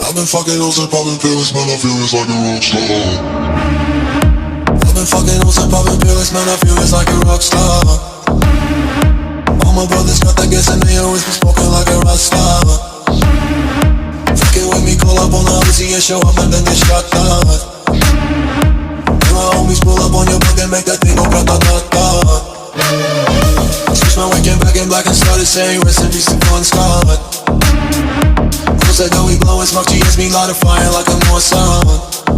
I've been fucking hoes and popping pills, man, I feel it's like a rock star. I've been fucking hoes and popping pills, man, I feel it's like a rock star. All my brothers got that gas and they always been smoking like a rock star. Fucking with me, call up on the Uzi and show up and then get shot down. And my homies pull up on your block and make that thing go grata-ta-ta. Switch my waking back in black and started saying rest in peace to Bon Scott. Close that door, we blowin' smoke, she hits me light a fire like a Mossad.